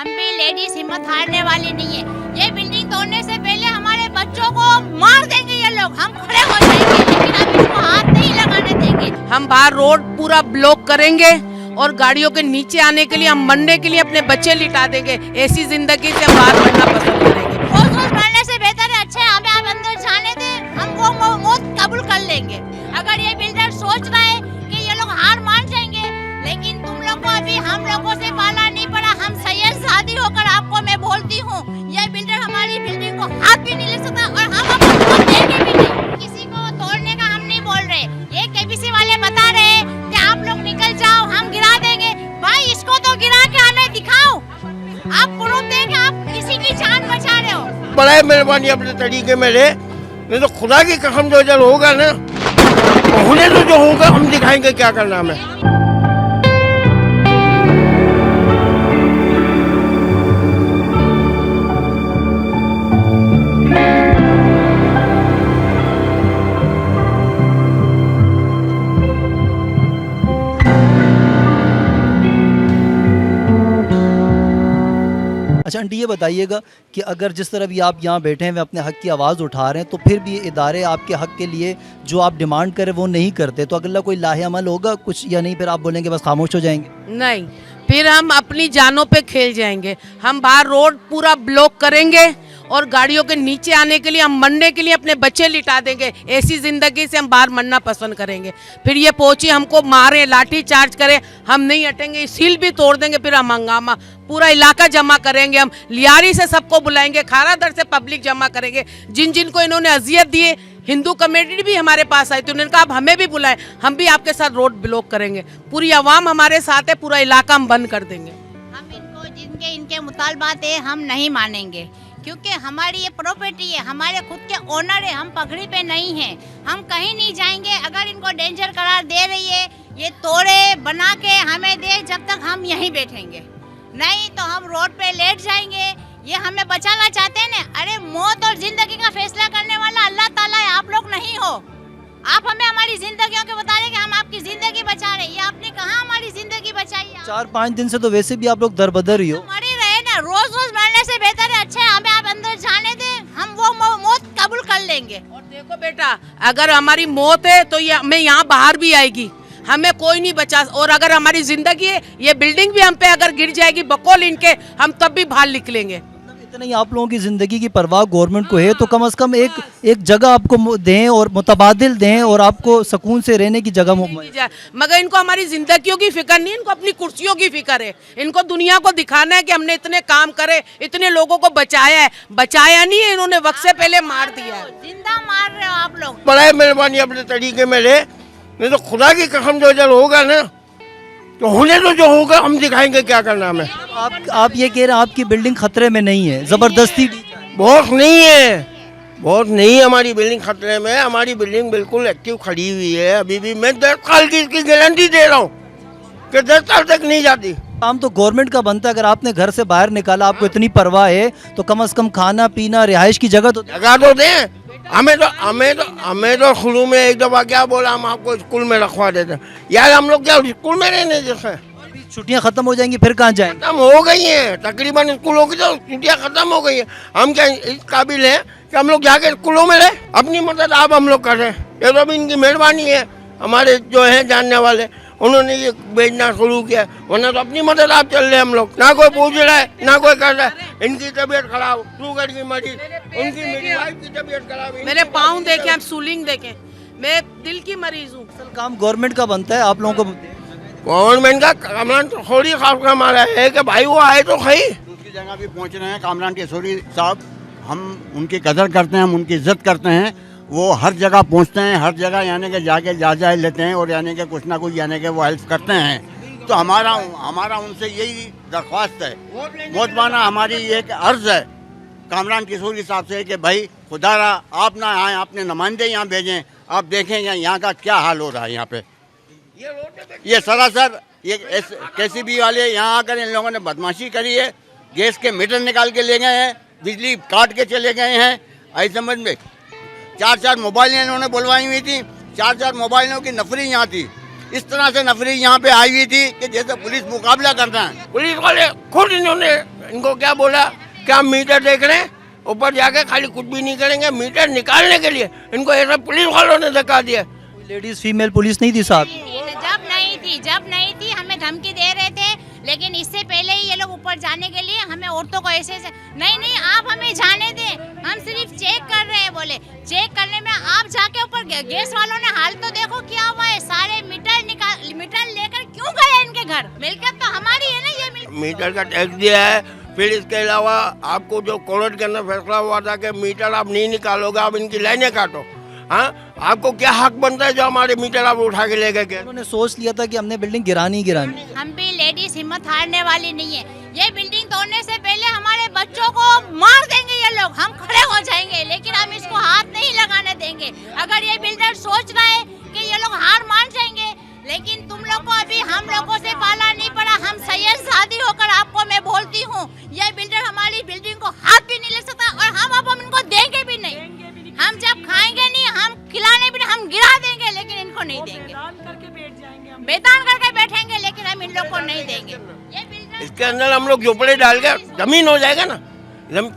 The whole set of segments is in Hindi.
हम भी लेडीज हिम्मत हारने वाली नहीं है। ये बिल्डिंग तोड़ने से पहले हमारे बच्चों को मार देंगे ये लोग, हम खड़े हो जाएंगे, लेकिन अब इसको हाथ नहीं लगाने देंगे। हम बाहर रोड पूरा ब्लॉक करेंगे और गाड़ियों के नीचे आने के लिए, हम मरने के लिए अपने बच्चे लिटा देंगे। ऐसी जिंदगी से हम बाहर मरना पसंद करेंगे। रोज रोज मरने से बेहतर है, अच्छा हमें आप अंदर जाने दें, हम वो मौत कबूल कर लेंगे। अगर ये बिल्डर सोच रहा है कि ये लोग हार मान जाएंगे, लेकिन तुम लोग को अभी हम लोगों से पाला नहीं पड़ा। हम सैयद शादी होकर आपको मैं बोलती हूँ, ये बिल्डर हमारी बिल्डिंग को हाथ भी नहीं ले सकता और हम आपको देंगे भी नहीं। किसी को तोड़ने का हम नहीं बोल रहे, ये केबीसी वाले बता रहे हैं कि आप लोग निकल जाओ, हम गिरा देंगे। भाई इसको तो गिरा के हमें दिखाओ, आप प्रूफ दें कि आप किसी की जान बचा रहे हो। बड़ा मेहरबानी अपने तरीके में ले, नहीं तो खुदा की कसम जो जल होगा ना, होने तो जो होगा हम दिखाएंगे क्या करना हमें। अच्छा आंटी ये बताइएगा कि अगर जिस तरह भी आप यहाँ बैठे हैं वे अपने हक की आवाज़ उठा रहे हैं, तो फिर भी ये इदारे आपके हक के लिए जो आप डिमांड करें वो नहीं करते, तो अगला कोई लाहे अमल होगा कुछ या नहीं? फिर आप बोलेंगे बस खामोश हो जाएंगे? नहीं, फिर हम अपनी जानों पे खेल जाएंगे। हम बाहर रोड पूरा ब्लॉक करेंगे और गाड़ियों के नीचे आने के लिए, हम मरने के लिए अपने बच्चे लिटा देंगे। ऐसी जिंदगी से हम बाहर मरना पसंद करेंगे। फिर ये पहुंची हमको मारे, लाठी चार्ज करें, हम नहीं हटेंगे, सील भी तोड़ देंगे। फिर हम हंगामा पूरा इलाका जमा करेंगे, हम लियारी से सबको बुलाएंगे, खारादर से पब्लिक जमा करेंगे। जिन जिन को इन्होंने अजियत दिए, हिंदू कम्युनिटी भी हमारे पास आई थी, उन्होंने कहा आप हमें भी बुलाएं, हम भी आपके साथ रोड ब्लॉक करेंगे। पूरी आवाम हमारे साथ है, पूरा इलाका हम बंद कर देंगे। हम इनको जिनके इनके मुतालबात है हम नहीं मानेंगे, क्योंकि हमारी ये प्रॉपर्टी है, हमारे खुद के ओनर है, हम पगड़ी पे नहीं हैं, हम कहीं नहीं जाएंगे। अगर इनको डेंजर करार दे रही है, ये तोड़े बना के हमें दे, जब तक हम यहीं बैठेंगे, नहीं तो हम रोड पे लेट जाएंगे। ये हमें बचाना चाहते हैं ना, अरे मौत और जिंदगी का फैसला करने वाला अल्लाह ताला है, आप लोग नहीं हो। आप हमें हमारी जिंदगियों के बता रहे कि हम आपकी जिंदगी बचा रहे हैं, ये आपने कहा हमारी जिंदगी बचाई है। 4-5 दिन से तो वैसे भी आप लोग दरबदर ही हो। मर ही रहे ना, रोज रोज मरने से बेहतर है, अच्छा हमें आप अंदर जाने दें, हम वो मौत कबूल कर लेंगे। और देखो बेटा, अगर हमारी मौत है तो ये हमें यहाँ बाहर भी आएगी, हमें कोई नहीं बचा। और अगर हमारी जिंदगी है, ये बिल्डिंग भी हम पे अगर गिर जाएगी बकौल इनके, हम तब भी बाहर निकलेंगे। इतना ही आप लोगों की ज़िंदगी की परवाह गवर्नमेंट को है, तो कम से कम एक जगह आपको दें और मुतबादिल दें और आपको सुकून से रहने की जगह मगर इनको हमारी जिंदगियों की फिक्र नहीं, इनको अपनी कुर्सियों की फिक्र है। इनको दुनिया को दिखाना है कि हमने इतने काम करे, इतने लोगों को बचाया है। बचाया नहीं है, इन्होंने वक्त से पहले मार दिया है। जिंदा मार रहे हो आप लोग। बड़ा मेहरबानी अपने तरीके में ले, नहीं तो खुदा की कसम जो जल होगा ना, तो होने तो जो होगा हम दिखाएंगे क्या करना हमें। आप ये कह रहे हैं आपकी बिल्डिंग खतरे में नहीं है, जबरदस्ती? बहुत नहीं है, बहुत नहीं, हमारी बिल्डिंग खतरे में है। हमारी बिल्डिंग बिल्कुल एक्टिव खड़ी हुई है अभी भी। मैं 10 साल की इसकी गारंटी दे रहा हूँ कि 10 साल तक नहीं जाती। काम तो गवर्नमेंट का बनता है। अगर आपने घर से बाहर निकाला, आपको इतनी परवाह है, तो कम से कम खाना पीना रिहाइश की जगह तो दें। हमें तो शुरू में एक दफा क्या बोला, हम आपको स्कूल में रखवा देते हैं। यार हम लोग क्या स्कूल में रहने जैसे? छुट्टियां खत्म हो जाएंगी, फिर कहाँ जाएंगे? खत्म हो गई हैं तकरीबन, स्कूलों की तो छुट्टियां खत्म हो गई हैं। हम क्या इस काबिल हैं कि हम लोग जाके स्कूलों में रहे? अपनी मदद आप हम लोग कर रहे हैं, ये तो अभी इनकी मेहरबानी है। हमारे जो है जानने वाले, उन्होंने ये बेचना शुरू किया, वरना तो अपनी मदद आप चल रहे हैं। हम लोग ना कोई पूछ रहा है ना कोई कर रहा है। इनकी तबीयत खराब, शुगर की मरीज, उनकी मेरी वाइफ की तबीयत खराब, मेरे पाँव देखे, हम सूलिंग देखे, मैं दिल की मरीज हूँ। काम गवर्नमेंट का बनता है, आप लोगों को गवर्नमेंट का कामरान थोड़ी खास हमारा है कि भाई वो आए तो सही। दूसरी जगह भी पहुंच रहे हैं कामरान केसरी साहब, हम उनकी कदर करते हैं, हम उनकी इज्जत करते हैं। वो हर जगह पहुंचते हैं, हर जगह यानी कि जाके जायजा लेते हैं और यानी कि कुछ ना कुछ यानी कि वो हेल्प करते हैं। तो हमारा उनसे यही दरख्वास्त है, मोतबाना हमारी एक अर्ज है कामरान केसरी साहब से कि भाई खुदारा आप ना आए, अपने नुमाइंदे यहाँ भेजें, आप देखें यहाँ का क्या हाल हो रहा है। यहाँ पे ये सरासर ये केसीबी वाले यहाँ आकर इन लोगों ने बदमाशी करी है, गैस के मीटर निकाल के ले गए हैं, बिजली काट के चले गए हैं। आई समझ में 4-4 मोबाइलें इन्होंने बुलवाई हुई थी, 4-4 मोबाइलों की नफरी यहाँ थी। इस तरह से नफरी यहाँ पे आई हुई थी कि जैसे पुलिस मुकाबला करना है। पुलिस वाले खुद इन्होंने इनको क्या बोला कि हम मीटर देख रहे हैं, ऊपर जाके खाली कुछ भी नहीं करेंगे। मीटर निकालने के लिए इनको ऐसा पुलिस वालों ने धक्का दिया। लेडीज फीमेल पुलिस नहीं थी साहब? जब नहीं थी हमें धमकी दे रहे थे, लेकिन इससे पहले ही ये लोग ऊपर जाने के लिए हमें औरतों को ऐसे नहीं आप हमें जाने दें, हम सिर्फ चेक कर रहे हैं। बोले चेक करने में आप जाके ऊपर गैस वालों ने हाल तो देखो क्या हुआ है, सारे मीटर लेकर क्यों गए इनके घर? मिलकत तो हमारी है ना, ये मीटर का टैक्स दिया है। फिर इसके अलावा आपको जो कोर्ट के अंदर फैसला हुआ था कि मीटर आप नहीं निकालोगे, आप इनकी लाइनें काटो। हाँ, आपको क्या हक बनता है जो हमारे मीटर आप उठा के ले गए? उन्होंने सोच लिया था कि हमने बिल्डिंग गिरानी ही गिरानी। हम भी लेडीज हिम्मत हारने वाली नहीं है। ये बिल्डिंग तोड़ने से पहले हमारे बच्चों को मार देंगे ये लोग, हम खड़े हो जाएंगे, लेकिन हम इसको हाथ नहीं लगाने देंगे। अगर ये बिल्डर सोच रहा है कि ये लोग हार मान जाएंगे, लेकिन तुम लोग को अभी हम लोगों से पाला नहीं पड़ा। हम सैयद शादी होकर आपको मैं बोलती हूँ, ये बिल्डर हमारी बिल्डिंग को हाथ भी नहीं ले सकता, और हम इनको देंगे भी नहीं। हम जब खाएंगे नहीं, हम खिलाने भी नहीं, हम गिरा देंगे, लेकिन इनको नहीं देंगे। बेतान करके बैठेंगे, लेकिन हम इन लोग को नहीं देंगे। ये बिल्डर इसके अंदर हम लोग झोपड़े डाल के, जमीन हो जाएगा ना,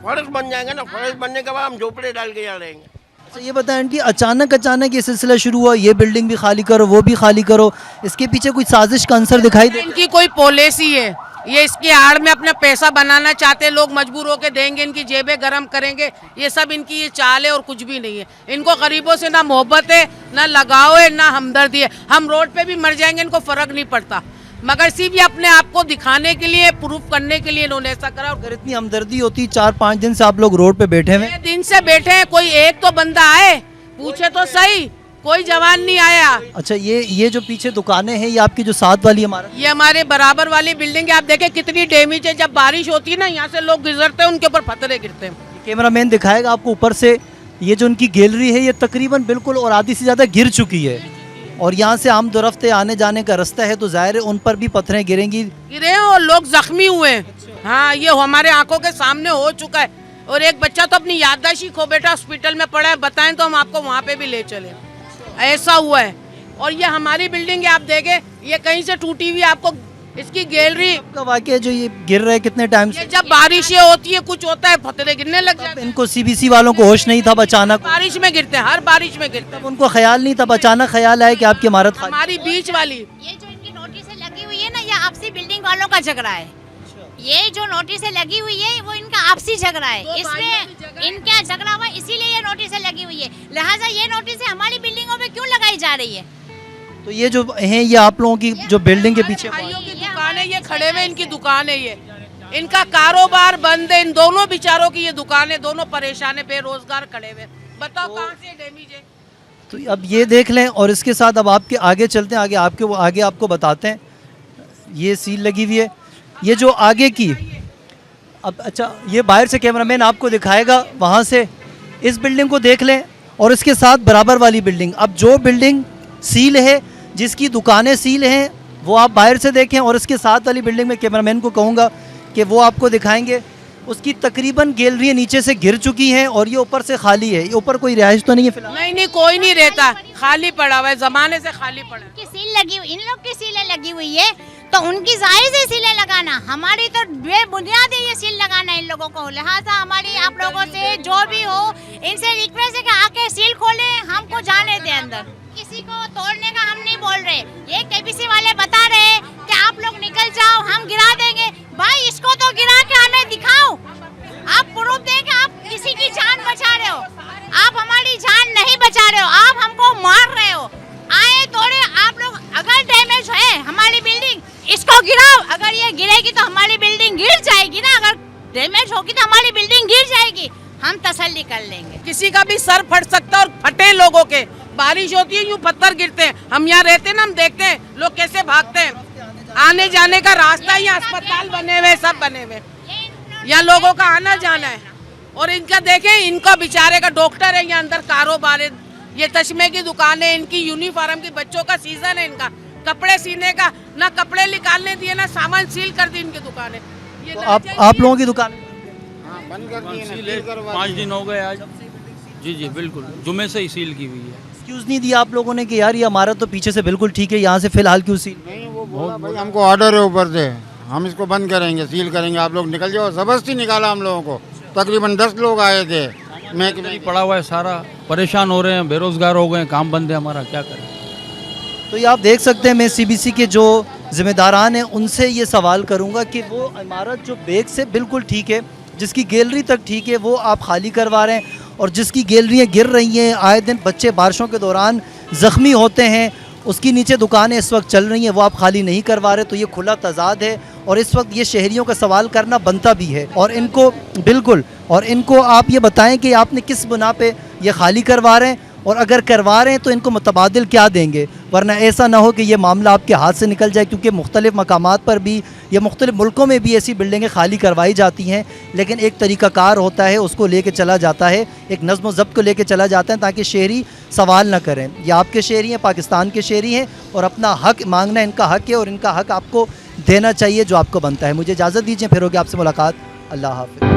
फर्श बन जाएगा ना, फर्श बनने के बाद हम झोपड़े डाल के यहाँ रहेंगे। अच्छा ये बताएं कि अचानक ये सिलसिला शुरू हुआ, ये बिल्डिंग भी खाली करो वो भी खाली करो, इसके पीछे कोई साजिश का अंसर दिखाई दे? इनकी कोई पॉलिसी है, ये इसकी आड़ में अपना पैसा बनाना चाहते हैं, लोग मजबूर होकर देंगे, इनकी जेबें गरम करेंगे, ये सब इनकी ये चाल है और कुछ भी नहीं है। इनको गरीबों से ना मोहब्बत है, ना लगाव है, ना हमदर्दी है। हम रोड पे भी मर जाएंगे, इनको फर्क नहीं पड़ता, मगर सिर्फ ये अपने आप को दिखाने के लिए, प्रूफ करने के लिए इन्होंने ऐसा करा। अगर इतनी हमदर्दी होती, 4-5 दिन से आप लोग रोड पे बैठे हुए? दिन से बैठे हैं, कोई एक तो बंदा आए पूछे तो सही, कोई जवान नहीं आया। अच्छा ये जो पीछे दुकानें हैं, ये आपकी जो साथ वाली इमारत? ये हमारे बराबर वाली बिल्डिंग है, आप देखें कितनी डैमेज है। जब बारिश होती है ना, यहाँ से लोग गुजरते हैं, उनके ऊपर पत्थरे गिरते हैं। कैमरामैन दिखाएगा आपको ऊपर से, ये जो उनकी गैलरी है ये तकरीबन बिल्कुल और आधी से ज़्यादा गिर चुकी है, और यहाँ से आम दुरफ्ते आने जाने का रास्ता है, तो जाहिर है उन पर भी पत्थरें गिरेंगी। गिरे हैं और लोग जख्मी हुए हैं। हाँ, ये हमारे आंखों के सामने हो चुका है, और एक बच्चा तो अपनी याददाश्त ही खो बैठा, हॉस्पिटल में पड़ा है। बताएं तो हम आपको वहाँ पे भी ले चले, ऐसा हुआ है। और ये हमारी बिल्डिंग है, आप देखें ये कहीं से टूटी हुई, आपको इसकी गैलरी का वाकया जो ये गिर रहा है कितने टाइम से? जब बारिशें होती है, कुछ होता है, पत्थरे गिरने लग जाते हैं। इनको सीबीसी वालों को होश नहीं था, अचानक बारिश में गिरते हैं, हर बारिश में गिरते हैं। उनको ख्याल नहीं था, अचानक ख्याल आया कि आपकी इमारत खाली। हमारी बीच वाली ये जो इनकी नोटिस लगी हुई है ना, ये आपसी बिल्डिंग वालों का झगड़ा है। ये जो नोटिस लगी हुई है वो इनका आपसी झगड़ा है, इसमें इनका झगड़ा हुआ, इसीलिए ये नोटिस लगी हुई है। लिहाजा ये नोटिस हमारी बिल्डिंगों पे क्यों लगाई जा रही है? तो ये जो है, ये आप लोगों की जो बिल्डिंग के पीछे भाइयों की दुकान है, ये खड़े हुए, इनकी दुकान है, ये इनका कारोबार बंद है। इन दोनों बेचारों की ये दुकान है, दोनों परेशान है, बेरोजगार खड़े हुए। बताओ कहाँ से डैमेज है? तो अब ये देख लें, और इसके साथ अब आपके आगे चलते हैं, आगे आपको बताते हैं। ये सील लगी हुई है, ये जो आगे की, अब अच्छा ये बाहर से कैमरामैन आपको दिखाएगा, वहाँ से इस बिल्डिंग को देख लें, और इसके साथ बराबर वाली बिल्डिंग। अब जो बिल्डिंग सील है, जिसकी दुकानें सील हैं, वो आप बाहर से देखें, और इसके साथ वाली बिल्डिंग में कैमरामैन को कहूँगा कि वो आपको दिखाएंगे। उसकी तकरीबन गैलरी नीचे से गिर चुकी हैं, और ये ऊपर से खाली है। ये ऊपर कोई रिहाइश तो नहीं है फिलहाल? नहीं, कोई नहीं रहता, खाली पड़ा हुआ है, जमाने से खाली पड़ा है। की सील लगी हुई, इन लोग की सीलें लगी हुई है, तो उनकी जाहिर से सीलें लगाना, हमारी तो बेबुनियाद है ये सील लगाना इन लोगों को। लिहाजा हमारी आप लोगों से जो भी हो, इनसे रिक्वेस्ट है कि आके सील खोले, हमको जाने दे अंदर। किसी को तोड़ने का हम नहीं बोल रहे, ये केबीसी वाले बता रहे कि आप लोग निकल जाओ, हम गिरा देंगे। भाई इसको तो गिरा के हमें दिखाओ, आप प्रूफ दें कि आप किसी की जान बचा रहे हो। आप हमारी जान नहीं बचा रहे हो, आप हमको मार रहे हो। आए तोड़े आप लोग, अगर डैमेज है हमारी बिल्डिंग, इसको गिराओ। अगर ये गिरेगी तो हमारी बिल्डिंग गिर जाएगी ना, अगर डैमेज होगी तो हमारी बिल्डिंग गिर जाएगी, हम तसल्ली कर लेंगे। किसी का भी सर फट सकता है, और फटे लोगों के, बारिश होती है यूं पत्थर गिरते हैं। हम यहाँ रहते हैं ना, हम देखते हैं लोग कैसे भागते हैं। आने जाने का रास्ता, यहाँ अस्पताल बने हुए, सब बने हुए, यहाँ लोगों का आना जाना है। और इनका देखें, इनका बेचारे का डॉक्टर है, यहाँ अंदर कारोबार है, ये चश्मे की दुकान है, इनकी यूनिफॉर्म की, बच्चों का सीजन है, इनका कपड़े सीने का, ना कपड़े निकालने दिए, ना सामान सील कर दी इनकी दुकान है। तो आप लोगों की दुकान बंद कर दिए, 5 दिन हो गए आज। जी बिल्कुल, जुमे से ही सील की हुई है। एक्सक्यूज नहीं दिया आप लोगों ने कि यार ये इमारत तो पीछे से बिल्कुल ठीक है, यहाँ से फिलहाल क्यों सील? नहीं वो बोला भाई हमको ऑर्डर है ऊपर से, हम इसको बंद करेंगे, सील करेंगे, आप लोग निकल जाओ। ज़बरदस्ती निकाला हम लोगों को, तकरीबन 10 लोग आए थे। नहीं पड़ा हुआ है सारा, परेशान हो रहे हैं, बेरोजगार हो गए, काम बंद है हमारा, क्या करें। तो ये आप देख सकते हैं, मैं सीबीसी के जो ज़िम्मेदारान हैं उनसे ये सवाल करूंगा कि वो इमारत जो बेग से बिल्कुल ठीक है, जिसकी गैलरी तक ठीक है, वो आप खाली करवा रहे हैं, और जिसकी गैलरियाँ गिर रही हैं, आए दिन बच्चे बारिशों के दौरान ज़ख्मी होते हैं, उसकी नीचे दुकानें इस वक्त चल रही हैं, वो आप खाली नहीं करवा रहे। तो ये खुला तजाद है, और इस वक्त ये शहरियों का सवाल करना बनता भी है। और इनको बिल्कुल, और इनको आप ये बताएं कि आपने किस बुना पे ये खाली करवा रहे हैं, और अगर करवा रहे हैं तो इनको मुतबादिल क्या देंगे, वरना ऐसा ना हो कि ये मामला आपके हाथ से निकल जाए। क्योंकि मुख्तलिफ़ मकामात पर भी या मुख्तलिफ़ मुल्कों में भी ऐसी बिल्डिंगें खाली करवाई जाती हैं, लेकिन एक तरीक़ाकार होता है, उसको लेके चला जाता है, एक नज़्म व ज़ब्त को लेके चला जाता है, ताकि शहरी सवाल ना करें। ये आपके शहरी हैं, पाकिस्तान के शहरी हैं, और अपना हक मांगना इनका हक है, और इनका हक आपको देना चाहिए जो आपको बनता है। मुझे इजाज़त दीजिए, फिर होगी आपसे मुलाकात। अल्लाह हाफ़िज़।